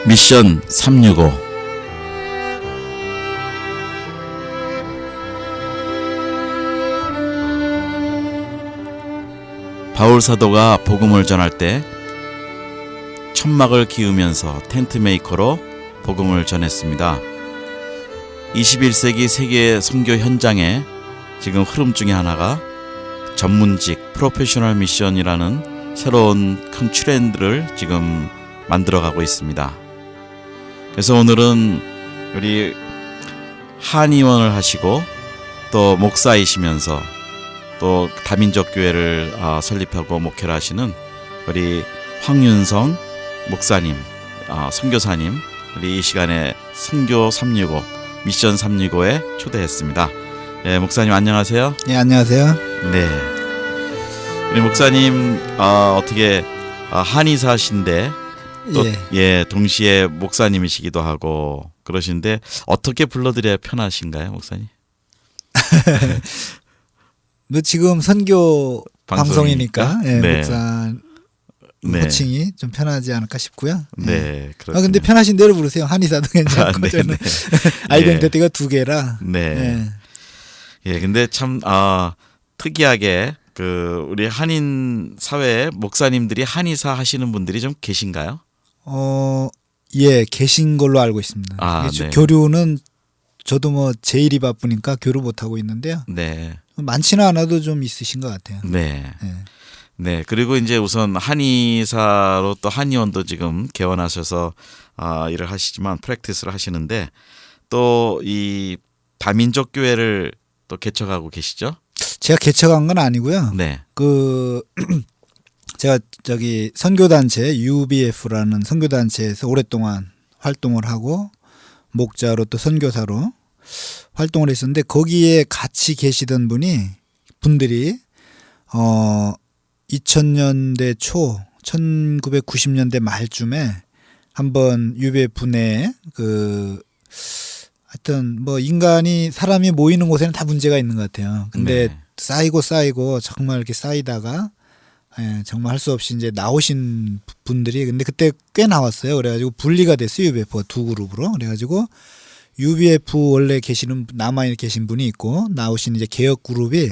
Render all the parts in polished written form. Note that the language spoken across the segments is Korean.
미션 365. 바울 사도가 복음을 전할 때 천막을 기우면서 텐트 메이커로 복음을 전했습니다. 21세기 세계 선교 현장에 지금 흐름 중에 하나가 전문직 프로페셔널 미션이라는 새로운 큰 트렌드를 지금 만들어가고 있습니다. 그래서 오늘은 우리 한의원을 하시고 또 목사이시면서 또 다민족 교회를 설립하고 목회를 하시는 우리 황윤성 목사님, 선교사님, 우리 이 시간에 선교 365, 미션 365에 초대했습니다. 예, 목사님 안녕하세요. 네, 안녕하세요. 네, 우리 목사님 어떻게 한의사신데 또 예, 동시에 목사님이시기도 하고 그러신데 어떻게 불러드려야 편하신가요, 목사님? 뭐 지금 선교 방송이니까 예, 네. 목사 네. 호칭이 좀 편하지 않을까 싶고요. 네, 그렇군요. 근데 편하신 대로 부르세요. 한의사도 괜찮고 네, 저는 네. 아이덴티티가 두 개라. 네. 예, 근데 참 특이하게 그 우리 한인 사회에 목사님들이 한의사 하시는 분들이 좀 계신가요? 예, 계신 걸로 알고 있습니다. 네. 교류는 저도 뭐 제일이 바쁘니까 교류 못 하고 있는데요. 네. 많지는 않아도 좀 있으신 것 같아요. 네. 예. 네. 그리고 이제 우선 한의사로 또 한의원도 지금 개원하셔서 일을 하시지만 프랙티스를 하시는데 또 이 다민족 교회를 또 개척하고 계시죠? 제가 개척한 건 아니고요. 네. 제가 저기 선교단체 UBF라는 선교단체에서 오랫동안 활동을 하고 목자로 또 선교사로 활동을 했었는데 거기에 같이 계시던 분들이 2000년대 초 1990년대 말쯤에 한번 UBF 내에 하여튼 뭐 사람이 모이는 곳에는 다 문제가 있는 것 같아요. 근데 네. 쌓이고 정말 이렇게 쌓이다가 정말 할 수 없이 이제 나오신 분들이 근데 그때 꽤 나왔어요. 그래가지고 분리가 됐어요. UBF가 두 그룹으로. 그래가지고 UBF 원래 남아 계신 분이 있고 나오신 이제 개혁 그룹이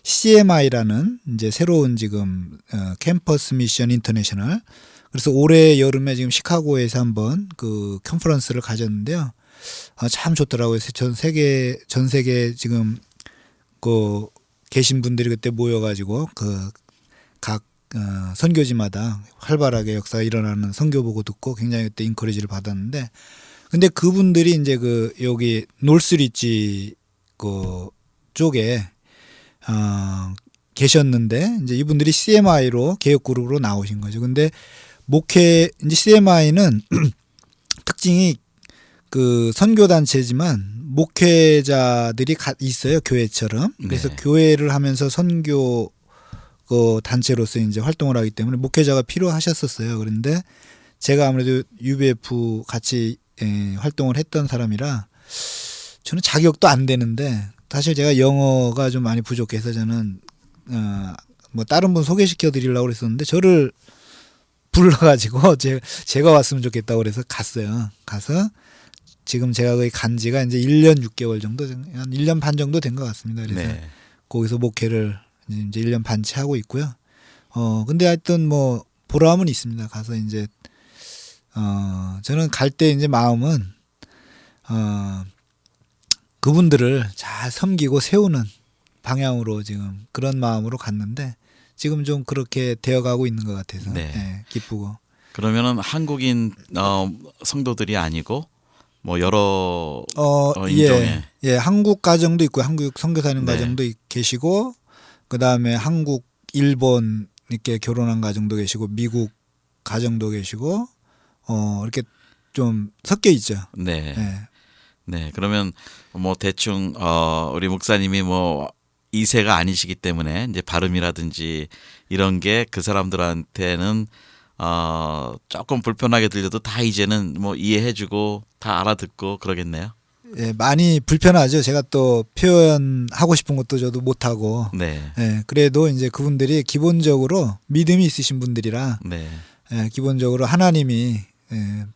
CMI라는 이제 새로운 지금 캠퍼스 미션 인터내셔널. 그래서 올해 여름에 지금 시카고에서 한번 그 컨퍼런스를 가졌는데요. 참 좋더라고요. 전 세계 지금 계신 분들이 그때 모여가지고 각 선교지마다 활발하게 역사가 일어나는 선교 보고 듣고 굉장히 그때 인커리지를 받았는데 근데 그분들이 이제 여기 노스리지 쪽에 계셨는데 이제 이분들이 CMI로 개혁 그룹으로 나오신 거죠. 근데 이제 CMI는 특징이 선교단체지만 목회자들이 있어요. 교회처럼. 그래서 네. 교회를 하면서 선교 단체로서 이제 활동을 하기 때문에 목회자가 필요하셨었어요. 그런데 제가 아무래도 UBF 같이 활동을 했던 사람이라 저는 자격도 안 되는데 사실 제가 영어가 좀 많이 부족해서 저는 뭐 다른 분 소개시켜 드리려고 그랬었는데 저를 불러가지고 제가 왔으면 좋겠다고 그래서 갔어요. 가서 지금 제가 거기 간 지가 이제 1년 6개월 정도, 한 1년 반 정도 된 것 같습니다. 그래서 네. 거기서 목회를 이제 1년 반째 하고 있고요. 근데 하여튼 뭐 보람은 있습니다. 가서 이제 저는 갈 때 이제 마음은 그분들을 잘 섬기고 세우는 방향으로 지금 그런 마음으로 갔는데 지금 좀 그렇게 되어가고 있는 것 같아서 네. 기쁘고. 그러면은 한국인 성도들이 아니고 뭐 여러 인종의 예, 한국 가정도 있고 한국 선교사님 네. 가정도 계시고 그다음에 한국, 일본 이렇게 결혼한 가정도 계시고 미국 가정도 계시고 이렇게 좀 섞여 있죠. 네. 예. 네. 그러면 뭐 대충 우리 목사님이 뭐 2세가 아니시기 때문에 이제 발음이라든지 이런 게 그 사람들한테는 조금 불편하게 들려도 다 이제는 뭐 이해해주고 다 알아듣고 그러겠네요. 예, 많이 불편하죠. 제가 또 표현하고 싶은 것도 저도 못하고. 네. 예, 그래도 이제 그분들이 기본적으로 믿음이 있으신 분들이라 네. 예, 기본적으로 하나님이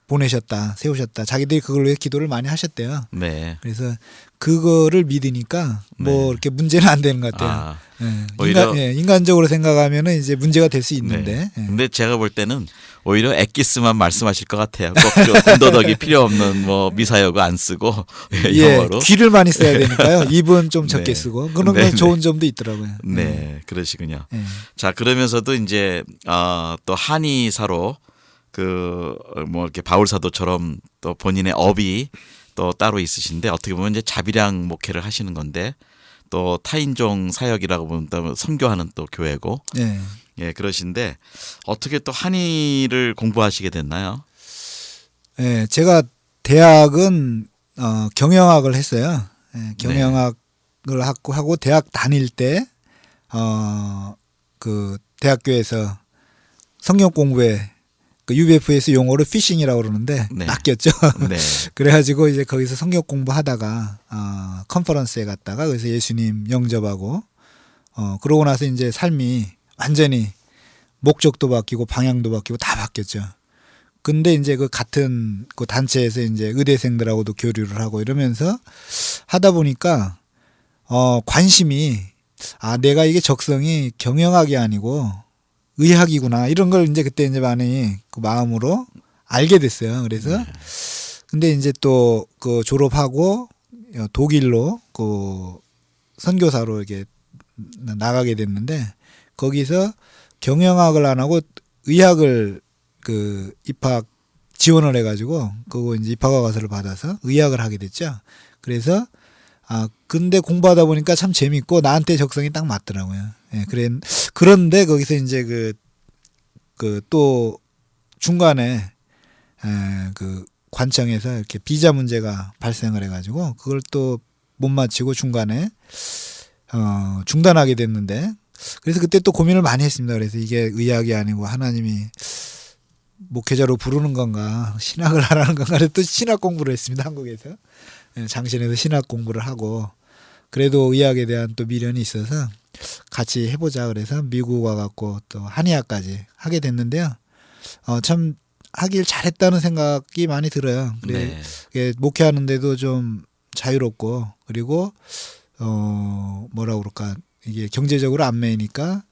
보내셨다, 세우셨다. 자기들이 그걸 위해 기도를 많이 하셨대요. 네. 그래서 그거를 믿으니까 뭐 네. 이렇게 문제는 안 되는 것 같아요. 아, 예, 오히려- 인간적으로 생각하면은 이제 문제가 될 수 있는데. 네. 근데 제가 볼 때는 오히려 엑기스만 말씀하실 것 같아요. 꼭그 군더더기 필요 없는 뭐 미사여구 안 쓰고 영어로. 귀를 많이 써야 되니까요. 입은 좀 적게 네. 쓰고 그런 네, 건 네. 좋은 점도 있더라고요. 네, 그러시군요. 예. 자, 그러면서도 이제 또 한의사로 그 뭐 이렇게 바울 사도처럼 또 본인의 업이 또 따로 있으신데 어떻게 보면 이제 자비량 목회를 하시는 건데 또 타인종 사역이라고 보면 또 선교하는 또 교회고 예. 예, 그러신데 어떻게 또 한의를 공부하시게 됐나요? 예, 제가 대학은 경영학을 했어요. 예, 경영학을 하고 대학 다닐 때 그 대학교에서 성경 공부에 그 UBF에서 용어로 피싱이라고 그러는데 네. 낚였죠. 네. 그래가지고 이제 거기서 성경 공부하다가 컨퍼런스에 갔다가 거기서 예수님 영접하고 그러고 나서 이제 삶이 완전히 목적도 바뀌고 방향도 바뀌고 다 바뀌었죠. 근데 이제 그 같은 그 단체에서 이제 의대생들하고도 교류를 하고 이러면서 하다 보니까 관심이 내가 이게 적성이 경영학이 아니고 의학이구나 이런 걸 이제 그때 이제 많이 그 마음으로 알게 됐어요. 그래서 근데 이제 또 그 졸업하고 독일로 그 선교사로 이렇게 나가게 됐는데 거기서 경영학을 안 하고 의학을 그 입학 지원을 해가지고 그거 이제 입학허 가서를 받아서 의학을 하게 됐죠. 그래서 근데 공부하다 보니까 참 재밌고 나한테 적성이 딱 맞더라고요. 예, 그런데 거기서 이제 그 또 중간에 그 관청에서 이렇게 비자 문제가 발생을 해가지고 그걸 또 못 마치고 중간에 중단하게 됐는데 그래서 그때 또 고민을 많이 했습니다. 그래서 이게 의학이 아니고 하나님이 목회자로 부르는 건가 신학을 하라는 건가 그래서 또 신학 공부를 했습니다. 한국에서 장신에서 신학 공부를 하고 그래도 의학에 대한 또 미련이 있어서 같이 해보자 그래서 미국 와갖고 또 한의학까지 하게 됐는데요. 참 하길 잘했다는 생각이 많이 들어요. 그래 네. 목회하는데도 좀 자유롭고 그리고 뭐라 그럴까 이게 경제적으로 안 매이니까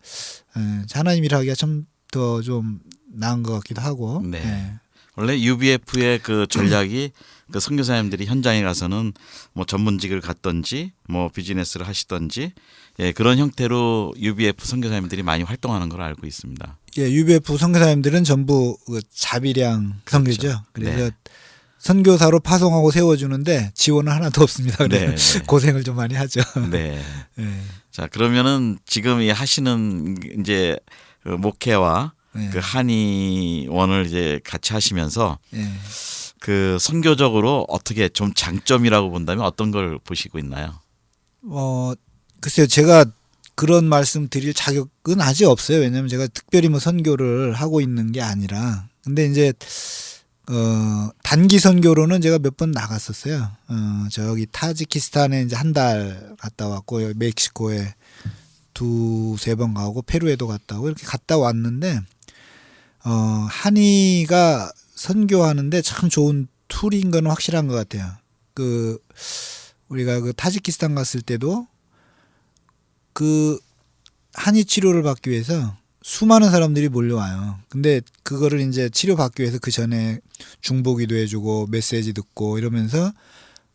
하나님 일하기가 참 더 좀 나은 것 같기도 하고. 네. 예. 원래 UBF의 그 전략이 그 선교사님들이 현장에 가서는 뭐 전문직을 갖던지 뭐 비즈니스를 하시던지 예, 그런 형태로 UBF 선교사님들이 많이 활동하는 걸 알고 있습니다. 예, UBF 선교사님들은 전부 그 자비량 선교죠. 그렇죠. 그래서 네. 선교사로 파송하고 세워주는데 지원은 하나도 없습니다. 그래서 네. 고생을 좀 많이 하죠. 네. 예. 자, 그러면은 지금 이 하시는 이제 그 목회와 예. 그 한의원을 이제 같이 하시면서 예. 그 선교적으로 어떻게 좀 장점이라고 본다면 어떤 걸 보시고 있나요? 글쎄요, 제가 그런 말씀 드릴 자격은 아직 없어요. 왜냐하면 제가 특별히 뭐 선교를 하고 있는 게 아니라. 근데 이제, 단기 선교로는 제가 몇 번 나갔었어요. 저기 타지키스탄에 이제 한 달 갔다 왔고, 멕시코에 두세 번 가고, 페루에도 갔다 오고, 이렇게 갔다 왔는데, 한의가 선교하는데 참 좋은 툴인 건 확실한 것 같아요. 우리가 그 타지키스탄 갔을 때도 그 한의 치료를 받기 위해서 수많은 사람들이 몰려와요. 근데 그거를 이제 치료받기 위해서 그 전에 중보기도 해주고 메시지 듣고 이러면서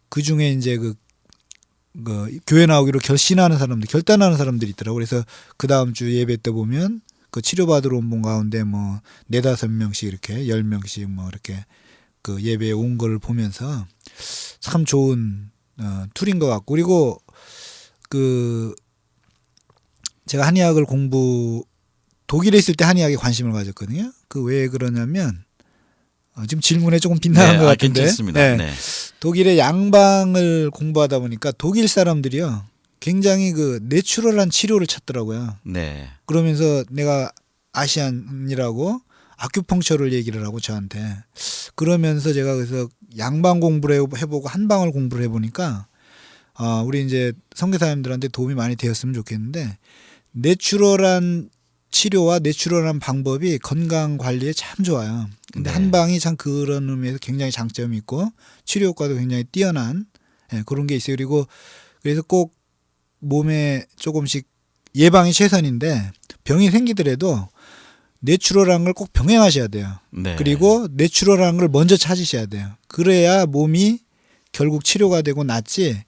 그 중에 이제 그 교회 나오기로 결단하는 사람들이 있더라고. 그래서 그 다음 주 예배 때 보면 그 치료받으러 온 분 가운데 뭐 4-5명씩 이렇게 10명씩 뭐 이렇게 그 예배에 온 걸 보면서 참 좋은 툴인 것 같고 그리고 제가 한의학을 독일에 있을 때 한의학에 관심을 가졌거든요. 왜 그러냐면 지금 질문에 조금 빗나간 것 같은데 괜찮습니다. 네. 네. 독일의 양방을 공부하다 보니까 독일 사람들이요 굉장히 그 내추럴한 치료를 찾더라고요. 네. 그러면서 내가 아시안이라고 아큐펑처를 얘기를 하고 저한테 그러면서 제가 그래서 양방 공부를 해보고 한방을 공부를 해보니까 우리 이제 선교사님들한테 도움이 많이 되었으면 좋겠는데 내추럴한 치료와 내추럴한 방법이 건강 관리에 참 좋아요. 근데 네. 한방이 참 그런 의미에서 굉장히 장점이 있고 치료 효과도 굉장히 뛰어난 그런 게 있어요. 그리고 그래서 꼭 몸에 조금씩 예방이 최선인데 병이 생기더라도 내추럴한 걸 꼭 병행하셔야 돼요. 네. 그리고 내추럴한 걸 먼저 찾으셔야 돼요. 그래야 몸이 결국 치료가 되고 낫지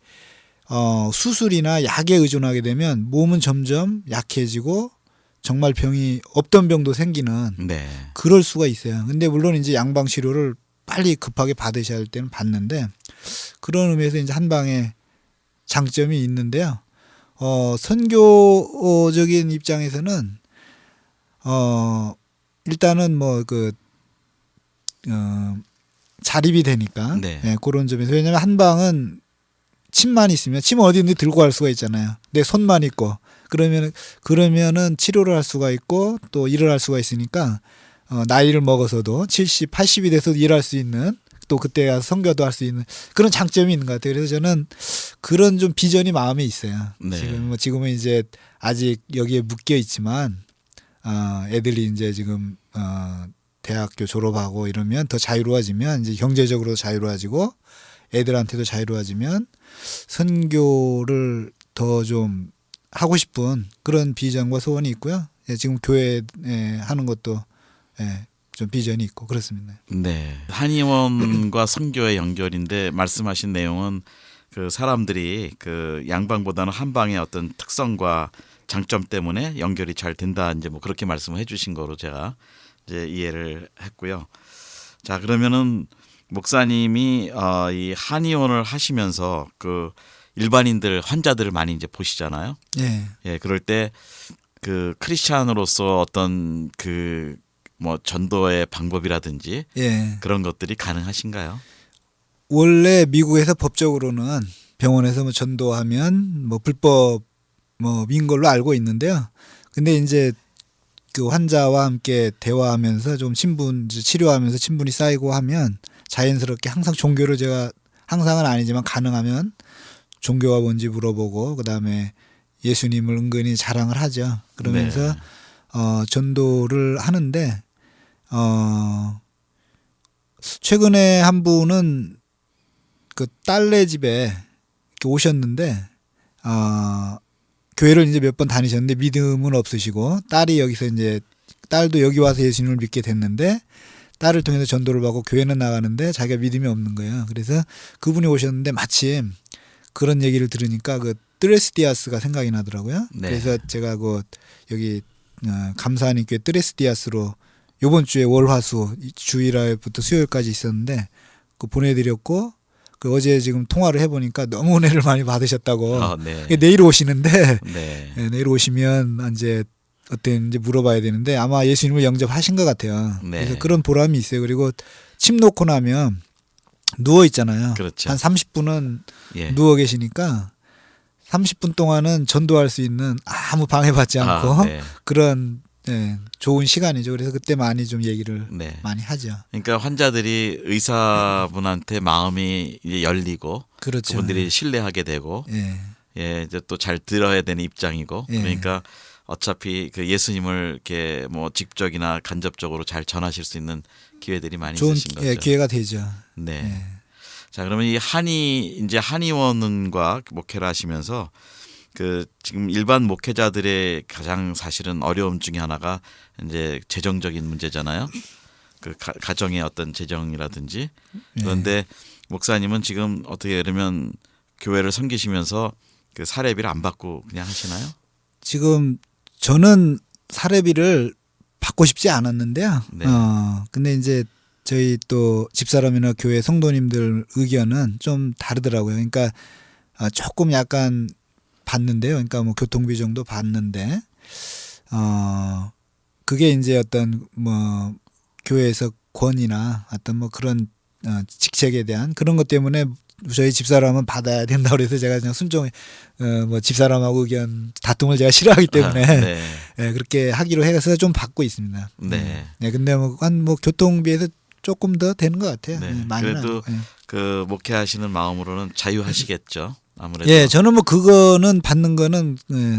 수술이나 약에 의존하게 되면 몸은 점점 약해지고 정말 병이 없던 병도 생기는 네. 그럴 수가 있어요. 근데 물론 이제 양방 치료를 빨리 급하게 받으셔야 할 때는 받는데 그런 의미에서 이제 한방에 장점이 있는데요. 선교적인 입장에서는 일단은 자립이 되니까 네. 그런 점에서 왜냐하면 한방은 침만 있으면 침은 어디든지 들고 갈 수가 있잖아요. 내 손만 있고 그러면은 치료를 할 수가 있고 또 일을 할 수가 있으니까 나이를 먹어서도 70, 80이 돼서도 일할 수 있는 또 그때 가서 선교도 할 수 있는 그런 장점이 있는 것 같아요. 그래서 저는 그런 좀 비전이 마음에 있어요. 네. 지금은 이제 아직 여기에 묶여 있지만 애들이 이제 지금 대학교 졸업하고 이러면 더 자유로워지면 이제 경제적으로 자유로워지고 애들한테도 자유로워지면 선교를 더 좀 하고 싶은 그런 비전과 소원이 있고요. 지금 교회 하는 것도 좀 비전이 있고 그렇습니다. 네. 한의원과 선교의 연결인데 말씀하신 내용은 그 사람들이 그 양방보다는 한방의 어떤 특성과 장점 때문에 연결이 잘 된다 이제 뭐 그렇게 말씀을 해주신 거로 제가 이제 이해를 했고요. 자 그러면은 목사님이 이 한의원을 하시면서 그 일반인들 환자들을 많이 이제 보시잖아요. 예. 예, 그럴 때 그 크리스찬으로서 어떤 그 뭐 전도의 방법이라든지 예. 그런 것들이 가능하신가요? 원래 미국에서 법적으로는 병원에서 뭐 전도하면 뭐 불법 뭐인 걸로 알고 있는데요. 근데 이제 그 환자와 함께 대화하면서 좀 치료하면서 친분이 쌓이고 하면 자연스럽게 항상 종교를 제가 항상은 아니지만 가능하면 종교가 뭔지 물어보고 그다음에 예수님을 은근히 자랑을 하죠. 그러면서 네. 전도를 하는데 최근에 한 분은 그 딸네 집에 이렇게 오셨는데 교회를 이제 몇 번 다니셨는데 믿음은 없으시고 딸이 여기서 이제 딸도 여기 와서 예수님을 믿게 됐는데 딸을 통해서 전도를 받고 교회는 나가는데 자기가 믿음이 없는 거예요. 그래서 그분이 오셨는데 마침 그런 얘기를 들으니까 그 뜨레스디아스가 생각이 나더라고요. 네. 그래서 제가 그 여기 감사하는 교회 뜨레스디아스로 이번 주에 월화수 주일날부터 수요일까지 있었는데 그 보내드렸고 그 어제 지금 통화를 해보니까 너무 은혜를 많이 받으셨다고. 네. 내일 오시는데 네. 내일 오시면 이제 어땠는지 물어봐야 되는데 아마 예수님을 영접하신 것 같아요. 네. 그래서 그런 보람이 있어요. 그리고 침 놓고 나면 누워 있잖아요. 그렇죠. 한 30분은 예. 누워 계시니까 30분 동안은 전도할 수 있는 아무 방해받지 않고 네. 그런 좋은 시간이죠. 그래서 그때 많이 좀 얘기를 네. 많이 하죠. 그러니까 환자들이 의사분한테 마음이 이제 열리고 그렇죠. 그분들이 신뢰하게 되고 예. 예, 이제 또 잘 들어야 되는 입장이고 예. 그러니까 어차피 그 예수님을 이렇게 뭐 직접이나 간접적으로 잘 전하실 수 있는 기회들이 많이 좋은 있으신 거죠. 기회가 되죠. 네. 예. 자, 그러면 이 이제 한의원과 목회를 하시면서 그 지금 일반 목회자들의 가장 사실은 어려움 중에 하나가 이제 재정적인 문제잖아요. 그 가정의 어떤 재정이라든지. 그런데 목사님은 지금 어떻게 그러면 교회를 섬기시면서 그 사례비를 안 받고 그냥 하시나요? 지금 저는 사례비를 받고 싶지 않았는데요. 네. 근데 이제 저희 또 집사람이나 교회 성도님들 의견은 좀 다르더라고요. 그러니까 조금 약간 받는데요. 그러니까 뭐 교통비 정도 받는데 그게 이제 어떤 뭐 교회에서 권위나 어떤 뭐 그런 직책에 대한 그런 것 때문에 저희 집사람은 받아야 된다 그래서 제가 그냥 순종해 뭐 집사람하고 의견 다툼을 제가 싫어하기 때문에 네. 네, 그렇게 하기로 해서 좀 받고 있습니다. 네. 네, 근데 뭐 교통비에서 조금 더 되는 것 같아요. 네. 많이는 그래도 아니고. 예. 그 목회하시는 마음으로는 자유하시겠죠. 아무래도. 예, 저는 뭐 그거는 받는 거는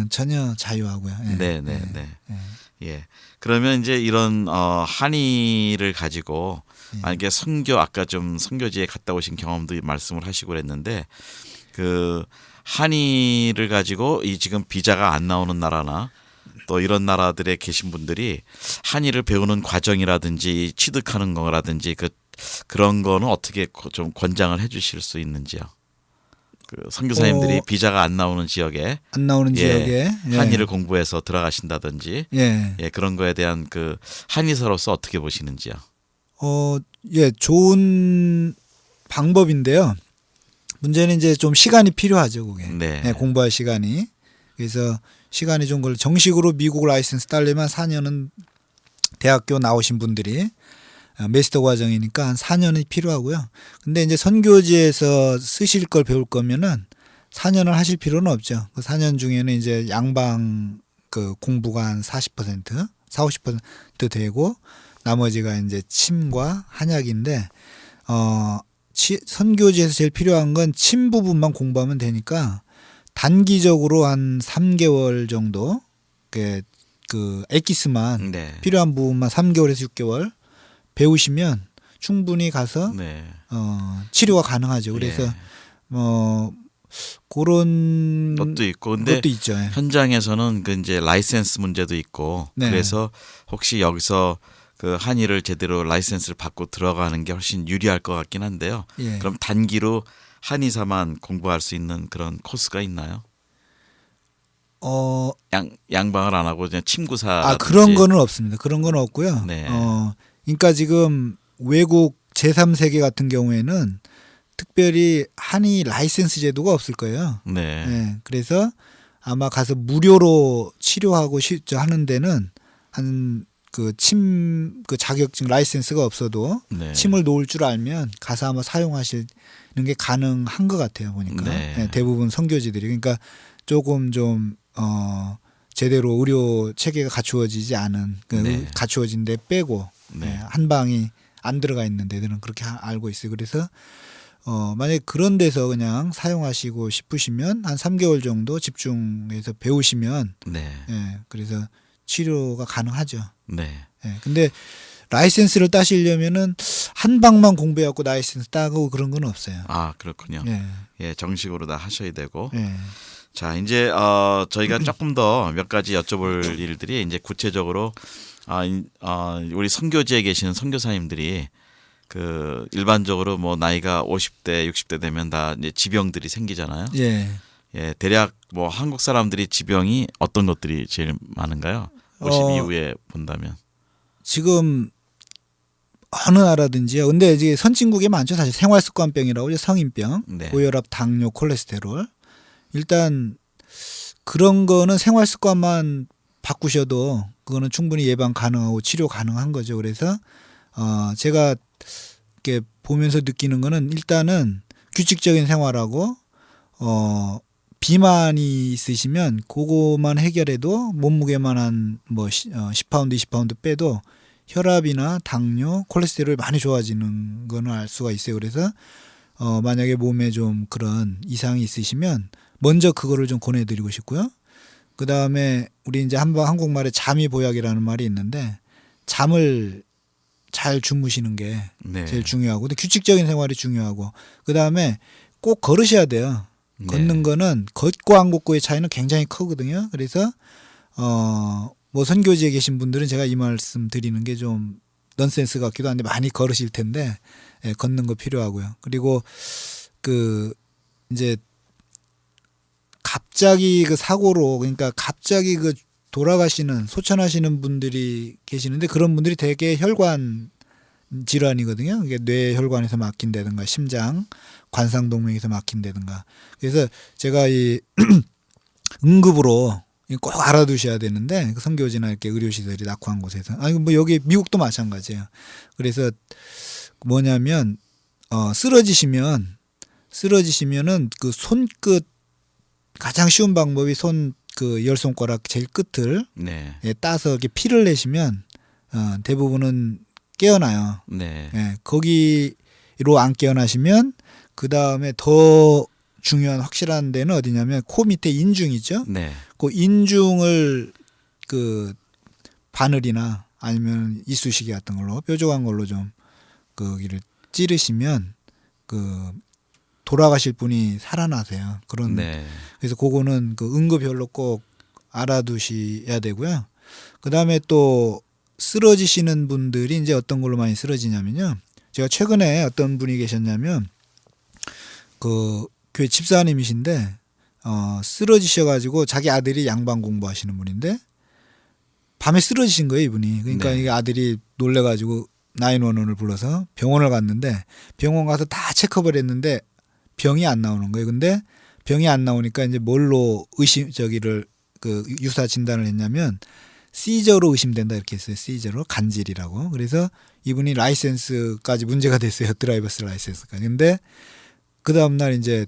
전혀 자유하고요. 예. 네, 네, 예. 네. 예. 예. 그러면 이제 이런 한의를 가지고 만약에 선교 아까 좀 선교지에 갔다 오신 경험도 말씀을 하시고 그랬는데 그 한의를 가지고 이 지금 비자가 안 나오는 나라나 또 이런 나라들에 계신 분들이 한의를 배우는 과정이라든지 취득하는 거라든지 그런 거는 어떻게 좀 권장을 해 주실 수 있는지요? 그 선교사님들이 비자가 안 나오는 지역에 안 나오는 지역에 한의를 공부해서 들어가신다든지 예. 그런 거에 대한 그 한의사로서 어떻게 보시는지요? 예, 좋은 방법인데요. 문제는 이제 좀 시간이 필요하죠, 그게. 네. 예, 공부할 시간이. 그래서 시간이 좀 정식으로 미국 라이센스 따려면 4년은 대학교 나오신 분들이 메스터 과정이니까 한 4년이 필요하고요. 근데 이제 선교지에서 쓰실 걸 배울 거면은 4년을 하실 필요는 없죠. 그 4년 중에는 이제 양방 그 공부가 한 40%, 40~50% 되고 나머지가 이제 침과 한약인데 선교지에서 제일 필요한 건 침 부분만 공부하면 되니까 단기적으로 한 3개월 정도 그 엑기스만 네. 필요한 부분만 3개월에서 6개월 배우시면 충분히 가서 네. 치료가 가능하죠. 그래서 예. 그런 것도 있고 근데 것도 있죠. 예. 현장에서는 그 이제 라이센스 문제도 있고 네. 그래서 혹시 여기서 그 한의를 제대로 라이센스를 받고 들어가는 게 훨씬 유리할 것 같긴 한데요. 예. 그럼 단기로 한의사만 공부할 수 있는 그런 코스가 있나요? 양방을 안 하고 그냥 침구사 그런 거는 없습니다. 그런 건 없고요. 네. 그러니까 지금 외국 제3세계 같은 경우에는 특별히 한의 라이센스 제도가 없을 거예요. 네. 네. 그래서 아마 가서 무료로 치료하고 하는 데는 한 그 자격증 라이센스가 없어도 네. 침을 놓을 줄 알면 가서 아마 사용하시는 게 가능한 것 같아요. 보니까 네. 네, 대부분 선교지들이 그러니까 조금 좀 제대로 의료 체계가 갖추어지지 않은 네. 갖추어진 데 빼고 네. 한 방이 안 들어가 있는 데들은 그렇게 알고 있어요. 그래서 만약에 그런 데서 그냥 사용하시고 싶으시면 한 3개월 정도 집중해서 배우시면 네. 예, 그래서 치료가 가능하죠. 네. 예, 근데 라이센스를 따시려면은 한 방만 공부해갖고 라이센스 따고 그런 건 없어요. 아, 그렇군요. 예, 예, 정식으로 다 하셔야 되고. 예, 자, 이제 저희가 조금 더 몇 가지 여쭤볼 일들이 이제 구체적으로 우리 선교지에 계시는 선교사님들이 그 일반적으로 뭐 나이가 50대, 60대 되면 다 이제 지병들이 생기잖아요. 예. 예, 대략 뭐 한국 사람들이 지병이 어떤 것들이 제일 많은가요? 50 이후에 본다면. 지금 어느 나라든지요. 근데 이제 선진국에 많죠. 사실 생활습관병이라고 하죠. 성인병, 네. 고혈압, 당뇨, 콜레스테롤. 일단 그런 거는 생활습관만 바꾸셔도 그거는 충분히 예방 가능하고 치료 가능한 거죠. 그래서 제가 이렇게 보면서 느끼는 거는 일단은 규칙적인 생활하고 비만이 있으시면 그거만 해결해도 몸무게만 한 뭐 10파운드, 20파운드 빼도 혈압이나 당뇨, 콜레스테롤이 많이 좋아지는 거는 알 수가 있어요. 그래서 만약에 몸에 좀 그런 이상이 있으시면 먼저 그거를 좀 권해드리고 싶고요. 그 다음에 우리 이제 한국말에 잠이 보약이라는 말이 있는데 잠을 잘 주무시는 게 네. 제일 중요하고, 근데 규칙적인 생활이 중요하고, 그 다음에 꼭 걸으셔야 돼요. 네. 걷는 거는 걷고 안 걷고의 차이는 굉장히 크거든요. 그래서 뭐 선교지에 계신 분들은 제가 이 말씀 드리는 게 좀 넌센스 같기도 한데 많이 걸으실 텐데 걷는 거 필요하고요. 그리고 그 이제 갑자기 그 사고로, 그러니까 갑자기 그 돌아가시는 소천하시는 분들이 계시는데 그런 분들이 대개 혈관 질환이거든요. 이게 뇌혈관에서 막힌다든가 심장 관상동맥에서 막힌다든가. 그래서 제가 이 응급으로 꼭 알아두셔야 되는데, 선교지나 이렇게 의료시설이 낙후한 곳에서, 뭐 여기 미국도 마찬가지예요. 그래서 뭐냐면 쓰러지시면은 그 손끝, 가장 쉬운 방법이 그 열 손가락 제일 끝을 네. 따서 이렇게 피를 내시면 대부분은 깨어나요. 네. 예, 거기로 안 깨어나시면 그 다음에 더 중요한 확실한 데는 어디냐면 코 밑에 인중 있죠. 네. 그 인중을 그 바늘이나 아니면 이쑤시개 같은 걸로 뾰족한 걸로 좀 거기를 찌르시면 그 돌아가실 분이 살아나세요. 그런 네. 그래서 그거는 그 응급혈로 꼭 알아두셔야 되고요. 그 다음에 또 쓰러지시는 분들이 이제 어떤 걸로 많이 쓰러지냐면요. 제가 최근에 어떤 분이 계셨냐면 그 교회 집사님이신데 쓰러지셔가지고 자기 아들이 양반 공부하시는 분인데 밤에 쓰러지신 거예요, 이분이. 그러니까 네. 이게 아들이 놀래가지고 911을 불러서 병원을 갔는데 병원 가서 다 체크업을 했는데 병이 안 나오는 거예요. 근데 병이 안 나오니까 이제 뭘로 그 유사 진단을 했냐면 시저로 의심된다 이렇게 했어요. 시저로 간질이라고. 그래서 이분이 라이센스까지 문제가 됐어요. 드라이버스 라이센스까지. 근데 그 다음 날 이제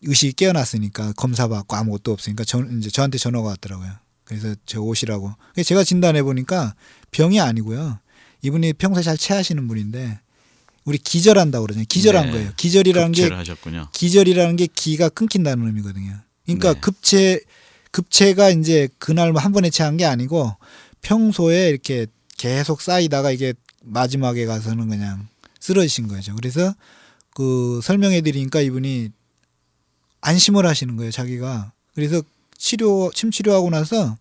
의식이 깨어났으니까 검사 받고 아무것도 없으니까 이제 저한테 전화가 왔더라고요. 그래서 제가 오시라고. 제가 진단해 보니까 병이 아니고요. 이분이 평소에 잘 체하시는 분인데 우리 기절한다고 그러잖아요. 기절한 네. 거예요. 기절이라는 하셨군요. 게 기가 끊긴다는 의미거든요. 그러니까 네. 급체가 이제 그날 한 번에 체한 게 아니고 평소에 이렇게 계속 쌓이다가 이게 마지막에 가서는 그냥 쓰러지신 거죠. 그래서 그 설명해 드리니까 이분이 안심을 하시는 거예요, 자기가. 그래서 침 치료하고 나서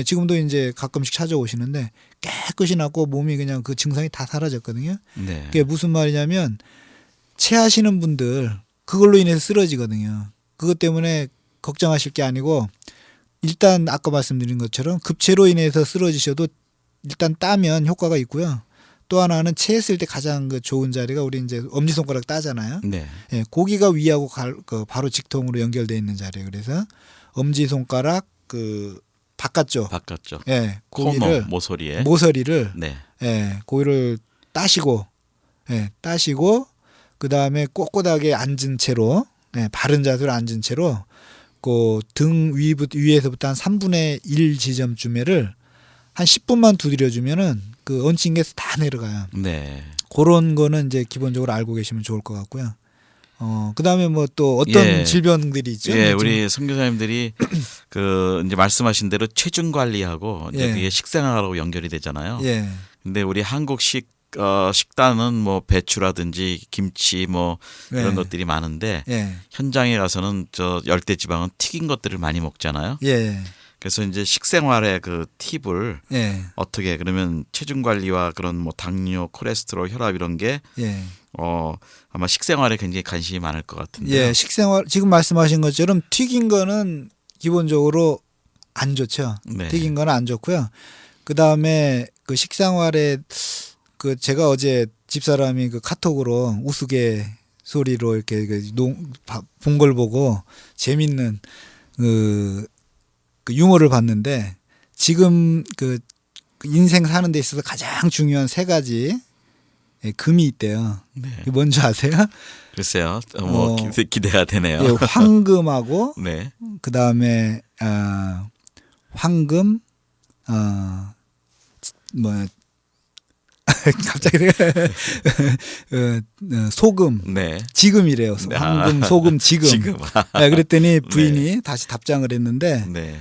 지금도 이제 가끔씩 찾아오시는데 깨끗이 낫고 몸이 그냥 그 증상이 다 사라졌거든요. 네. 그게 무슨 말이냐면 체하시는 분들 그걸로 인해서 쓰러지거든요. 그것 때문에 걱정하실 게 아니고 일단 아까 말씀드린 것처럼 급체로 인해서 쓰러지셔도 일단 따면 효과가 있고요. 또 하나는 체했을 때 가장 그 좋은 자리가 우리 이제 엄지손가락 따잖아요. 네. 예, 고기가 위하고 바로 직통으로 연결되어 있는 자리예요. 그래서 엄지손가락 그 바깥쪽, 예, 고기를 모서리를 네. 예, 고기를 따시고 그 다음에 꼿꼿하게 앉은 채로 바른 자세로 앉은 채로 그 등 위에서부터 한 3분의 1 지점쯤에를 한 10분만 두드려주면은 그 얹힌 게 다 내려가요. 네. 그런 거는 이제 기본적으로 알고 계시면 좋을 것 같고요. 그 다음에 뭐 또 어떤 질병들이 있죠? 예, 우리 선교사님들이 그 이제 말씀하신 대로 체중 관리하고 이제 그게 식생활하고 연결이 되잖아요. 예. 근데 우리 한국식 식단은 뭐 배추라든지 김치 뭐 이런 것들이 많은데 현장에 가서는 저 열대 지방은 튀긴 것들을 많이 먹잖아요. 예. 그래서 이제 식생활의 그 팁을 어떻게 그러면 체중 관리와 그런 뭐 당뇨, 콜레스테롤, 혈압 이런 게 아마 식생활에 굉장히 관심이 많을 것 같은데. 예, 식생활 지금 말씀하신 것처럼 튀긴 거는 기본적으로 안 좋죠. 네. 튀긴 거는 안 좋고요. 그 다음에 그 식생활에 그 제가 어제 집사람이 그 카톡으로 우스갯소리로 이렇게 본 걸 보고 재밌는 그 유머를 봤는데 지금 그 인생 사는 데 있어서 가장 중요한 3가지 금이 있대요. 네. 그게 뭔지 아세요? 글쎄요. 뭐 기대가 되네요. 예, 황금하고 네. 그 다음에 황금 뭐 갑자기 소금, 네. 지금이래요. 황금, 소금, 지금. 지금. 그랬더니 부인이 다시 답장을 했는데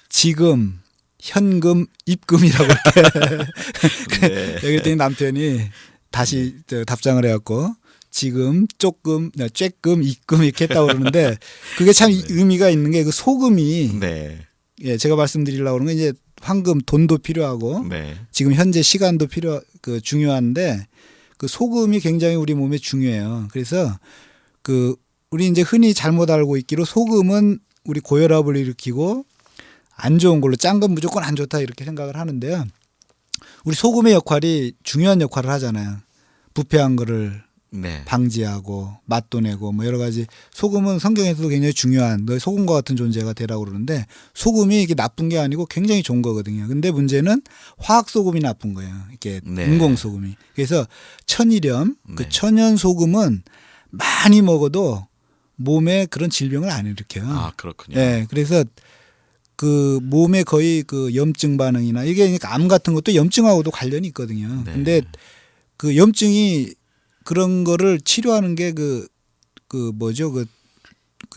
지금, 현금, 입금이라고 이렇게. 그랬더니 남편이 다시 답장을 해갖고 지금, 조금, 쬐끔, 입금 이렇게 했다고 그러는데 그게 참 의미가 있는 게 그 소금이 제가 말씀드리려고 하는 건 이제 황금 돈도 필요하고 지금 현재 시간도 중요한데 그 소금이 굉장히 우리 몸에 중요해요. 그래서 우리 이제 흔히 잘못 알고 있기로 소금은 우리 고혈압을 일으키고 안 좋은 걸로 짠 건 무조건 안 좋다 이렇게 생각을 하는데요. 우리 소금의 역할이 중요한 역할을 하잖아요. 부패한 거를 방지하고 맛도 내고 뭐 여러 가지 소금은 성경에서도 굉장히 중요한 너의 소금과 같은 존재가 되라고 그러는데 소금이 이게 나쁜 게 아니고 굉장히 좋은 거거든요. 근데 문제는 화학 소금이 나쁜 거예요. 이렇게 인공 소금이. 그래서 천일염 그 천연 소금은 많이 먹어도 몸에 그런 질병을 안 일으켜요. 아, 그렇군요. 네, 그래서 그 몸에 거의 그 염증 반응이나 이게 그러니까 암 같은 것도 염증하고도 관련이 있거든요. 근데 그 염증이 그런 거를 치료하는 게 그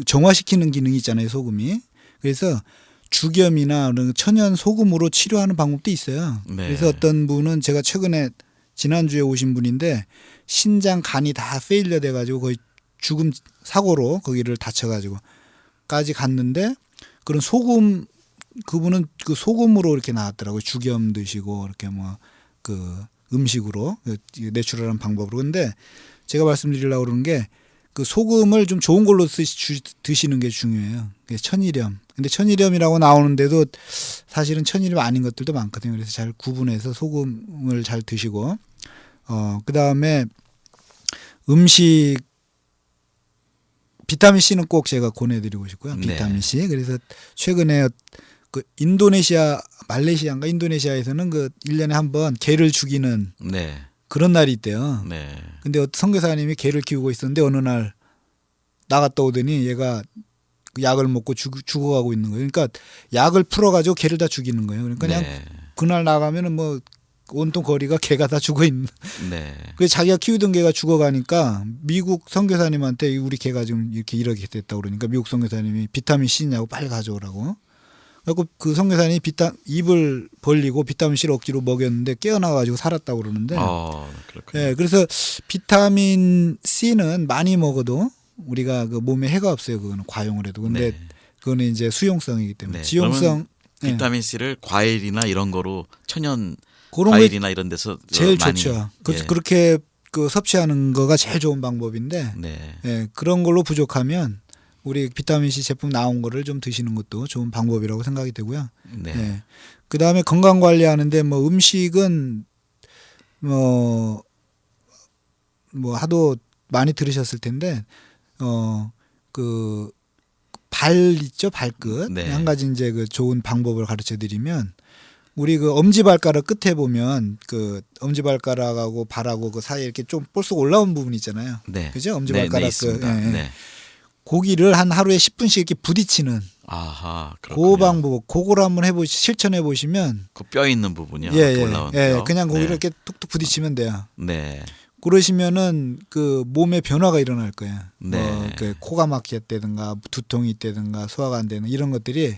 정화시키는 기능이 있잖아요, 소금이. 그래서 죽염이나 그런 천연 소금으로 치료하는 방법도 있어요. 네. 그래서 어떤 분은 제가 최근에 지난주에 오신 분인데 신장 간이 다 페일려 돼가지고 거의 죽음 사고로 거기를 다쳐가지고까지 갔는데 그런 소금 그분은 그 소금으로 이렇게 나왔더라고요. 죽염 드시고 이렇게 뭐 그 음식으로 내추럴한 방법으로. 근데 제가 말씀드리려고 그러는 게 그 소금을 좀 좋은 걸로 드시는 게 중요해요. 그게 천일염. 근데 천일염이라고 나오는데도 사실은 천일염 아닌 것들도 많거든요. 그래서 잘 구분해서 소금을 잘 드시고 그다음에 음식 비타민 C는 꼭 제가 권해드리고 싶고요. 비타민 C. 그래서 최근에 그 인도네시아, 말레이시아인가 인도네시아에서는 그 1년에 한 번 개를 죽이는 네. 그런 날이 있대요. 네. 근데 선교사님이 개를 키우고 있었는데 어느 날 나갔다 오더니 얘가 그 약을 먹고 죽어가고 있는 거예요. 그러니까 약을 풀어가지고 개를 다 죽이는 거예요. 그러니까 그냥 네. 그날 나가면은 뭐 온통 거리가 개가 다 죽어 있는. 네. 그래서 자기가 키우던 개가 죽어가니까 미국 선교사님한테 우리 개가 지금 이렇게 됐다 그러니까 미국 선교사님이 비타민 C냐고 빨리 가져오라고. 그래서 그 선교사님이 입을 벌리고 비타민 C를 억지로 먹였는데 깨어나가지고 살았다고 그러는데. 그렇군요. 네, 그래서 비타민 C는 많이 먹어도 우리가 그 몸에 해가 없어요. 그거는 과용을 해도. 근데 네. 그거는 이제 수용성이기 때문에 네. 지용성. 네. 비타민 C를 과일이나 이런 거로 천연 그런 게 과일이나 이런 데서 제일 많이, 좋죠. 예. 그렇게 그 섭취하는 거가 제일 좋은 방법인데 네. 예, 그런 걸로 부족하면 우리 비타민 C 제품 나온 거를 좀 드시는 것도 좋은 방법이라고 생각이 되고요. 네. 예. 그다음에 건강 관리하는데 뭐 음식은 뭐 하도 많이 들으셨을 텐데 그 발 있죠, 발끝. 네. 한 가지 이제 그 좋은 방법을 가르쳐 드리면 우리 그 엄지발가락 끝에 보면 그 엄지발가락하고 발하고 그 사이에 이렇게 좀 볼록 올라온 부분 있잖아요. 네. 그죠? 엄지발가락 네, 있습니다. 네. 고기를 한 하루에 10분씩 이렇게 부딪히는 아하. 그 그렇군요. 방법, 그걸 한번 실천해 보시면 그 뼈 있는 부분이요. 예, 올라온 예, 뼈. 그냥 고기를 네. 이렇게 툭툭 부딪히면 돼요. 네. 그러시면은 그 몸에 변화가 일어날 거예요. 네. 그 코가 막혔다든가 두통이 있다든가 소화가 안 되는 이런 것들이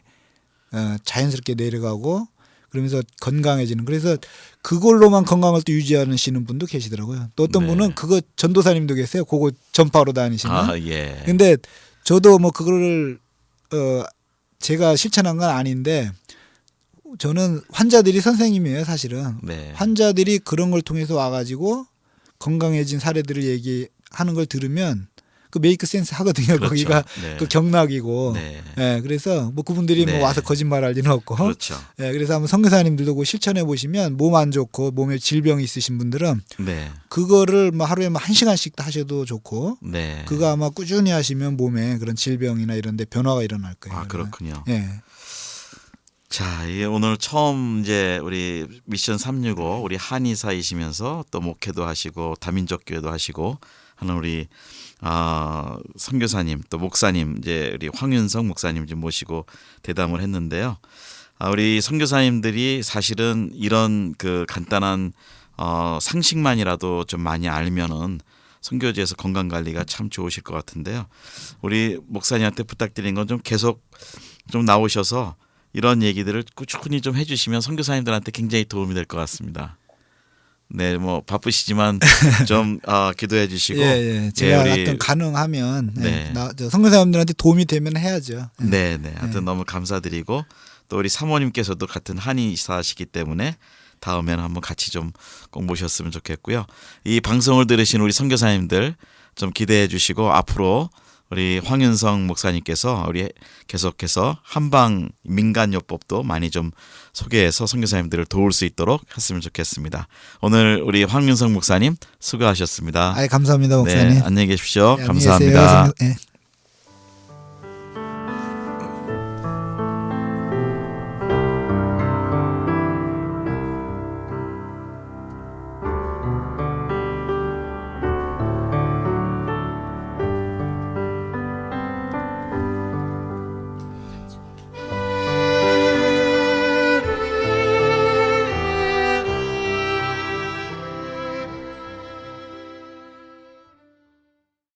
자연스럽게 내려가고 그러면서 건강해지는. 그래서 그걸로만 건강을 또 유지하시는 분도 계시더라고요. 또 어떤 네. 분은 그거 전도사님도 계세요. 그거 전파로 다니시는. 예. 근데 저도 뭐 그거를 제가 실천한 건 아닌데 저는 환자들이 선생님이에요, 사실은. 네. 환자들이 그런 걸 통해서 와가지고 건강해진 사례들을 얘기하는 걸 들으면 그 메이크 센스 하거든요. 그렇죠. 거기가 네. 그 경락이고. 네. 예, 그래서 뭐 그분들이 네. 뭐 와서 거짓말할 리는 없고. 그렇죠. 예, 그래서 한번 선교사님들도 그거 실천해 보시면 몸 안 좋고 몸에 질병이 있으신 분들은 네. 그거를 뭐 하루에 뭐 1시간씩 하셔도 좋고. 네. 그거 아마 꾸준히 하시면 몸에 그런 질병이나 이런 데 변화가 일어날 거예요. 아, 그렇군요. 예. 자, 이게 오늘 처음 이제 우리 미션 365 우리 한의사이시면서 또 목회도 하시고 다민족 교회도 하시고 하는 우리 선교사님 또 목사님 이제 우리 황윤성 목사님 좀 모시고 대담을 했는데요. 우리 선교사님들이 사실은 이런 그 간단한 상식만이라도 좀 많이 알면은 선교지에서 건강 관리가 참 좋으실 것 같은데요. 우리 목사님한테 부탁드린 건 좀 계속 좀 나오셔서 이런 얘기들을 꾸준히 좀 해주시면 선교사님들한테 굉장히 도움이 될 것 같습니다. 네, 뭐 바쁘시지만 좀 기도해 주시고. 예, 예. 제가 우리 하여튼 가능하면 네. 저 선교사님들한테 도움이 되면 해야죠. 예. 네, 네. 하여튼 너무 감사드리고 또 우리 사모님께서도 같은 한의사시기 때문에 다음에는 한번 같이 좀 꼭 모셨으면 좋겠고요. 이 방송을 들으신 우리 선교사님들 좀 기대해 주시고 앞으로 우리 황윤성 목사님께서 우리 계속해서 한방 민간요법도 많이 좀 소개해서 선교사님들을 도울 수 있도록 했으면 좋겠습니다. 오늘 우리 황윤성 목사님 수고하셨습니다. 감사합니다, 목사님. 네, 안녕히 계십시오. 예, 안녕히 계세요. 감사합니다. 예.